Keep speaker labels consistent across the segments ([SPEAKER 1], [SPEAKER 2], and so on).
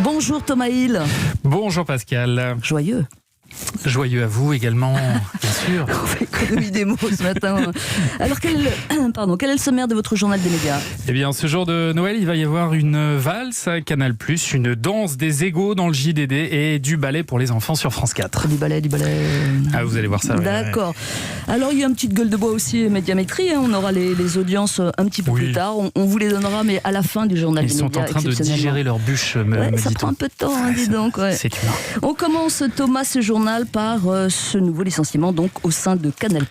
[SPEAKER 1] Bonjour Thomas Hill.
[SPEAKER 2] Bonjour Pascal.
[SPEAKER 1] Joyeux.
[SPEAKER 2] Joyeux à vous également, bien sûr.
[SPEAKER 1] On fait économie des mots ce matin. Alors quel est le sommaire de votre journal des médias ?
[SPEAKER 2] Eh bien, ce jour de Noël, il va y avoir une valse à Canal+, une danse des égos dans le JDD et du ballet pour les enfants sur France 4.
[SPEAKER 1] Du ballet.
[SPEAKER 2] Ah, vous allez voir ça.
[SPEAKER 1] D'accord. Alors il y a une petite gueule de bois aussi, Médiamétrie. On aura les audiences un petit peu plus tard. On vous les donnera, mais à la fin du journal des médias.
[SPEAKER 2] Ils sont en train de digérer leur bûche,
[SPEAKER 1] ça prend un peu de temps, dis donc. Ouais.
[SPEAKER 2] C'est humain.
[SPEAKER 1] On commence, Thomas, ce journal par ce nouveau licenciement donc au sein de Canal+.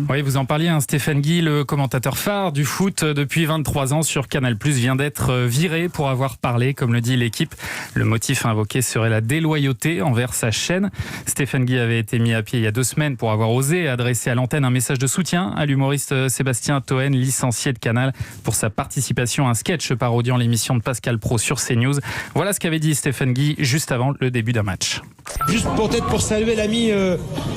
[SPEAKER 2] Oui, vous en parliez, Stéphane Guy, le commentateur phare du foot depuis 23 ans sur Canal+, vient d'être viré pour avoir parlé, comme le dit l'équipe. Le motif invoqué serait la déloyauté envers sa chaîne. Stéphane Guy avait été mis à pied il y a 2 semaines pour avoir osé adresser à l'antenne un message de soutien à l'humoriste Sébastien Toen, licencié de Canal, pour sa participation à un sketch parodiant l'émission de Pascal Praud sur CNews. Voilà ce qu'avait dit Stéphane Guy juste avant le début d'un match.
[SPEAKER 3] Juste peut-être pour saluer l'ami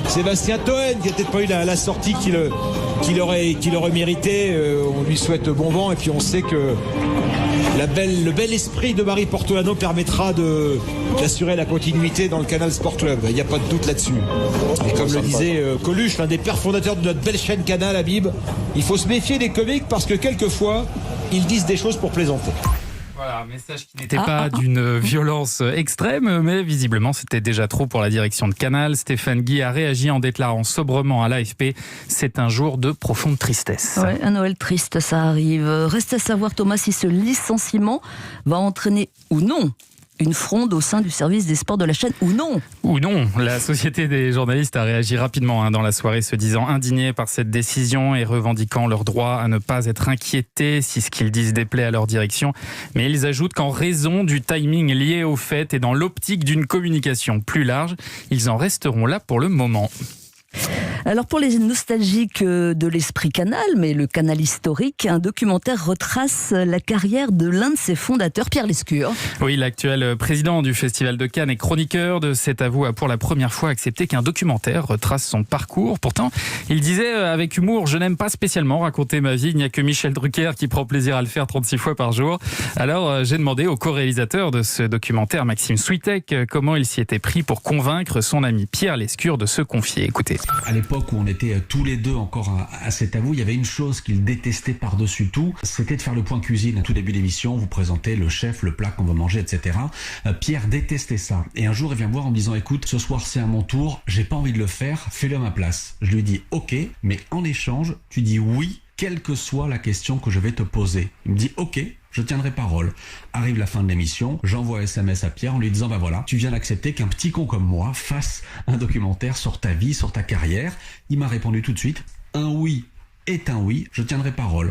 [SPEAKER 3] Sébastien Toen, qui n'a peut-être pas eu la sortie qu'il aurait mérité. On lui souhaite bon vent et puis on sait que le bel esprit de Marie Portolano permettra d'assurer la continuité dans le Canal Sport Club. Il n'y a pas de doute là-dessus. Et comme le disait Coluche, l'un des pères fondateurs de notre belle chaîne Canal, Habib, il faut se méfier des comiques parce que quelquefois, ils disent des choses pour plaisanter.
[SPEAKER 2] Voilà, un message qui n'était pas d'une violence extrême, mais visiblement c'était déjà trop pour la direction de Canal. Stéphane Guy a réagi en déclarant sobrement à l'AFP « C'est un jour de profonde tristesse ».
[SPEAKER 1] Ouais, un Noël triste, ça arrive. Reste à savoir, Thomas, si ce licenciement va entraîner ou non une fronde au sein du service des sports de la chaîne, ou non.
[SPEAKER 2] Ou non. La Société des journalistes a réagi rapidement dans la soirée, se disant indignés par cette décision et revendiquant leur droit à ne pas être inquiétés si ce qu'ils disent déplaît à leur direction. Mais ils ajoutent qu'en raison du timing lié au fait et dans l'optique d'une communication plus large, ils en resteront là pour le moment.
[SPEAKER 1] Alors pour les nostalgiques de l'esprit Canal, mais le Canal historique, un documentaire retrace la carrière de l'un de ses fondateurs, Pierre Lescure.
[SPEAKER 2] Oui, l'actuel président du Festival de Cannes et chroniqueur de Cet Avou a pour la première fois accepté qu'un documentaire retrace son parcours. Pourtant, il disait avec humour « Je n'aime pas spécialement raconter ma vie, il n'y a que Michel Drucker qui prend plaisir à le faire 36 fois par jour ». Alors j'ai demandé au co-réalisateur de ce documentaire, Maxime Switek, comment il s'y était pris pour convaincre son ami Pierre Lescure de se confier. Écoutez.
[SPEAKER 4] À l'époque où on était tous les deux encore à Cet Avou, il y avait une chose qu'il détestait par-dessus tout, c'était de faire le point cuisine. À tout début d'émission, vous présentez le chef, le plat qu'on va manger, etc. Pierre détestait ça. Et un jour, il vient me voir en me disant « Écoute, ce soir c'est à mon tour, j'ai pas envie de le faire, fais-le à ma place ». Je lui dis « Ok, mais en échange, tu dis oui, quelle que soit la question que je vais te poser ». Il me dit « Ok ». Je tiendrai parole. Arrive la fin de l'émission, j'envoie un SMS à Pierre en lui disant « voilà, tu viens d'accepter qu'un petit con comme moi fasse un documentaire sur ta vie, sur ta carrière ». Il m'a répondu tout de suite « un oui est un oui, je tiendrai parole ».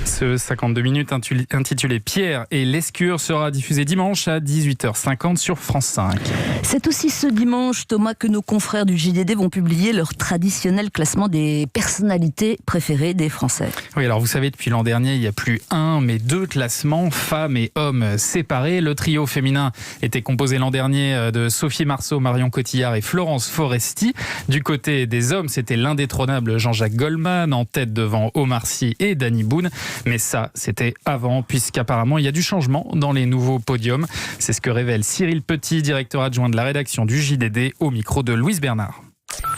[SPEAKER 2] Ce 52 minutes intitulé Pierre et Lescure sera diffusé dimanche à 18h50 sur France 5.
[SPEAKER 1] C'est aussi ce dimanche, Thomas, que nos confrères du JDD vont publier leur traditionnel classement des personnalités préférées des Français.
[SPEAKER 2] Oui, alors vous savez, depuis l'an dernier, il n'y a plus un, mais 2 classements, femmes et hommes séparés. Le trio féminin était composé l'an dernier de Sophie Marceau, Marion Cotillard et Florence Foresti. Du côté des hommes, c'était l'indétrônable Jean-Jacques Goldman, en tête devant Omar Sy et Danny Boone. Mais ça, c'était avant, puisqu'apparemment, il y a du changement dans les nouveaux podiums. C'est ce que révèle Cyril Petit, directeur adjoint de la rédaction du JDD, au micro de Louise Bernard.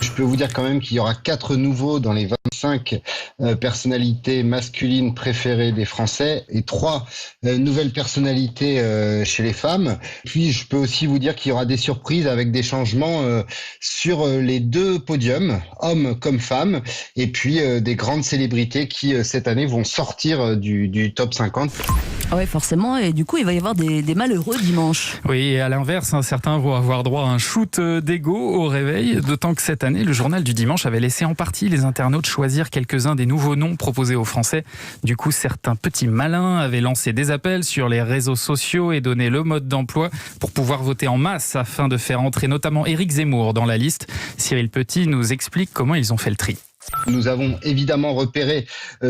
[SPEAKER 5] Je peux vous dire quand même qu'il y aura 4 nouveaux dans les 25 personnalités masculines préférées des Français et 3 nouvelles personnalités chez les femmes. Puis je peux aussi vous dire qu'il y aura des surprises avec des changements sur les 2 podiums, hommes comme femmes, et puis des grandes célébrités qui cette année vont sortir du top 50.
[SPEAKER 1] Oui, forcément, et du coup il va y avoir des malheureux dimanche.
[SPEAKER 2] Oui, et à l'inverse, certains vont avoir droit à un shoot d'ego au réveil, d'autant que cette année, le journal du dimanche avait laissé en partie les internautes choisir quelques-uns des nouveaux noms proposés aux Français. Du coup, certains petits malins avaient lancé des appels sur les réseaux sociaux et donné le mode d'emploi pour pouvoir voter en masse afin de faire entrer notamment Éric Zemmour dans la liste. Cyril Petit nous explique comment ils ont fait le tri.
[SPEAKER 5] Nous avons évidemment repéré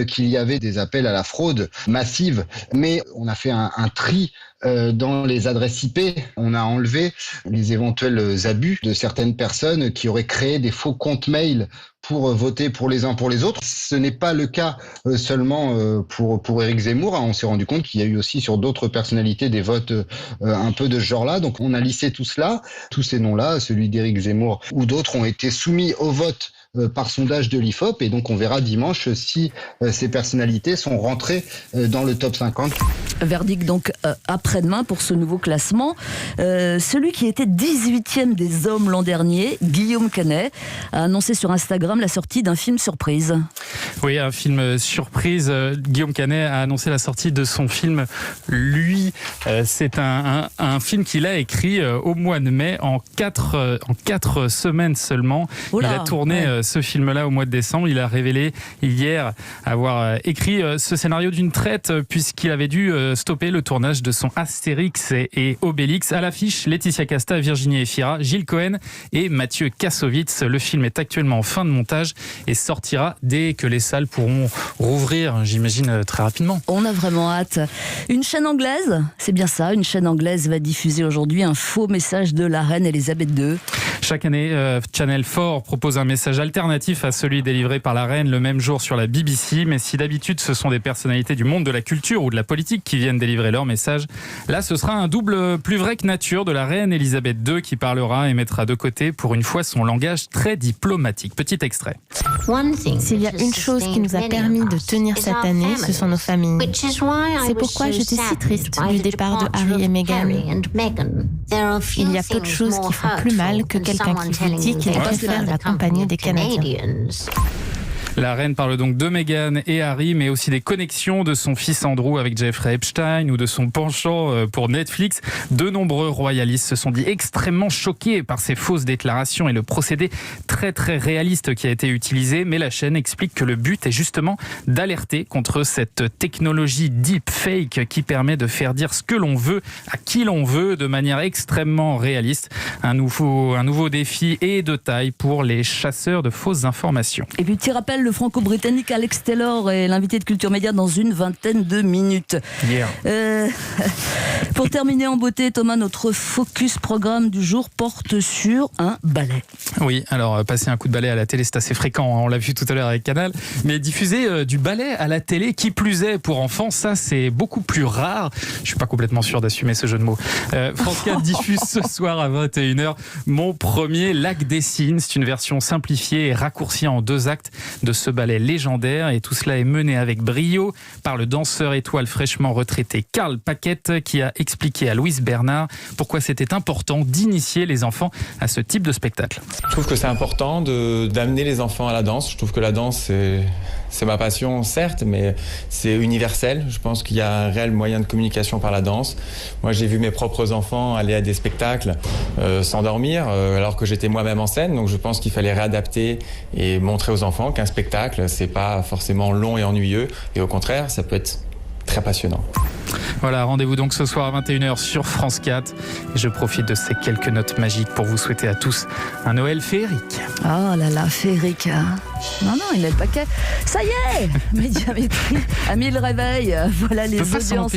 [SPEAKER 5] qu'il y avait des appels à la fraude massive, mais on a fait un tri dans les adresses IP. On a enlevé les éventuels abus de certaines personnes qui auraient créé des faux comptes mail pour voter pour les uns pour les autres. Ce n'est pas le cas seulement pour Éric Zemmour. On s'est rendu compte qu'il y a eu aussi sur d'autres personnalités des votes un peu de ce genre-là. Donc on a lissé tout cela. Tous ces noms-là, celui d'Éric Zemmour ou d'autres, ont été soumis au vote par sondage de l'IFOP, et donc on verra dimanche si ces personnalités sont rentrées dans le top 50.
[SPEAKER 1] Verdict donc après-demain pour ce nouveau classement. Celui qui était 18e des hommes l'an dernier, Guillaume Canet, a annoncé sur Instagram la sortie d'un film surprise.
[SPEAKER 2] Oui, un film surprise. Guillaume Canet a annoncé la sortie de son film Lui. C'est un film qu'il a écrit au mois de mai en 4 semaines seulement.
[SPEAKER 1] Oula,
[SPEAKER 2] il a tourné ce film-là au mois de décembre. Il a révélé hier avoir écrit ce scénario d'une traite puisqu'il avait dû stopper le tournage de son Astérix et Obélix. À l'affiche, Laetitia Casta, Virginie Efira, Gilles Cohen et Mathieu Kassovitz. Le film est actuellement en fin de montage et sortira dès que les salles pourront rouvrir, j'imagine, très rapidement.
[SPEAKER 1] On a vraiment hâte. Une chaîne anglaise, c'est bien ça, une chaîne anglaise va diffuser aujourd'hui un faux message de la reine Elisabeth II.
[SPEAKER 2] Chaque année, Channel 4 propose un message alternatif à celui délivré par la reine le même jour sur la BBC. Mais si d'habitude ce sont des personnalités du monde de la culture ou de la politique qui viennent délivrer leur message, là ce sera un double plus vrai que nature de la reine Elisabeth II qui parlera et mettra de côté pour une fois son langage très diplomatique. Petit extrait.
[SPEAKER 6] S'il y a une chose qui nous a permis de tenir cette année, ce sont nos familles. C'est pourquoi j'étais si triste du départ de Harry et Meghan. Il y a peu de choses qui font plus mal que quelqu'un qui vous dit qu'il préfère la compagnie des Canadiens.
[SPEAKER 2] La reine parle donc de Meghan et Harry, mais aussi des connexions de son fils Andrew avec Jeffrey Epstein ou de son penchant pour Netflix. De nombreux royalistes se sont dit extrêmement choqués par ces fausses déclarations et le procédé très très réaliste qui a été utilisé. Mais la chaîne explique que le but est justement d'alerter contre cette technologie deepfake qui permet de faire dire ce que l'on veut à qui l'on veut de manière extrêmement réaliste. Un nouveau défi et de taille pour les chasseurs de fausses informations.
[SPEAKER 1] Et puis petit rappel, le franco-britannique Alex Taylor est l'invité de Culture Média dans une vingtaine de minutes. Pour terminer en beauté, Thomas, notre focus programme du jour porte sur un ballet.
[SPEAKER 2] Oui, alors passer un coup de ballet à la télé, c'est assez fréquent, on l'a vu tout à l'heure avec Canal, mais diffuser du ballet à la télé, qui plus est pour enfants, ça c'est beaucoup plus rare. Je suis pas complètement sûr d'assumer ce jeu de mots. France 4 diffuse ce soir à 21h Mon premier lac des Cygnes. C'est une version simplifiée et raccourcie en 2 actes de ce ballet légendaire, et tout cela est mené avec brio par le danseur étoile fraîchement retraité Karl Paquette, qui a expliqué à Louise Bernard pourquoi c'était important d'initier les enfants à ce type de spectacle.
[SPEAKER 7] Je trouve que c'est important d'amener les enfants à la danse. Je trouve que la danse, c'est ma passion, certes, mais c'est universel. Je pense qu'il y a un réel moyen de communication par la danse. Moi, j'ai vu mes propres enfants aller à des spectacles s'endormir, alors que j'étais moi-même en scène. Donc, je pense qu'il fallait réadapter et montrer aux enfants qu'un spectacle, c'est pas forcément long et ennuyeux. Et au contraire, ça peut être très passionnant.
[SPEAKER 2] Voilà, rendez-vous donc ce soir à 21h sur France 4. Et je profite de ces quelques notes magiques pour vous souhaiter à tous un Noël féerique.
[SPEAKER 1] Oh là là, féerique. Hein. Non, il met le paquet. Ça y est, Médiamétrie a mis le réveil. Voilà les audiences.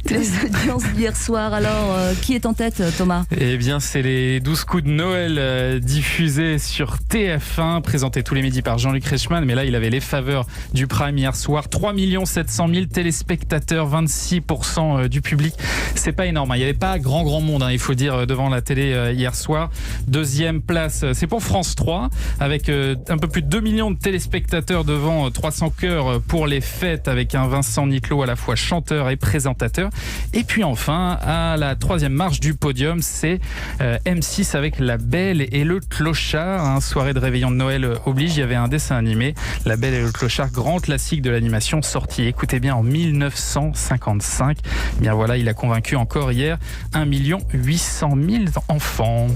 [SPEAKER 1] Les audiences d'hier soir. Alors, qui est en tête, Thomas ?
[SPEAKER 2] Eh bien, c'est les 12 coups de Noël diffusés sur TF1, présentés tous les midis par Jean-Luc Reichmann. Mais là, il avait les faveurs du Prime hier soir. 3 700 000 téléspectateurs, 26% du public. C'est pas énorme. Il n'y avait pas grand monde, il faut dire, devant la télé hier soir. Deuxième place, c'est pour France 3, avec un peu plus de 2 millions de téléspectateurs devant 300 cœurs pour les fêtes, avec un Vincent Niclot à la fois chanteur et présentateur. Et puis enfin, à la 3e marche du podium, c'est M6 avec La Belle et le Clochard. Soirée de réveillon de Noël oblige, il y avait un dessin animé, La Belle et le Clochard, grand classique de l'animation, sorti, écoutez bien, en 1955. Bien voilà, il a convaincu encore hier 1 800 000 enfants.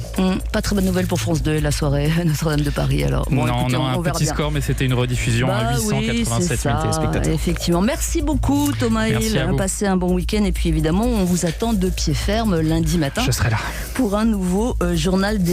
[SPEAKER 1] Pas très bonne nouvelle pour France 2, la soirée Notre-Dame de Paris. Alors, bon, écoutez,
[SPEAKER 2] un petit score, mais c'était une rediffusion à 887 000 téléspectateurs.
[SPEAKER 1] Effectivement. Merci beaucoup, Thomas Hill. Passez un bon week-end, et puis évidemment, on vous attend de pied ferme lundi matin.
[SPEAKER 2] Je serai là.
[SPEAKER 1] Pour un nouveau journal des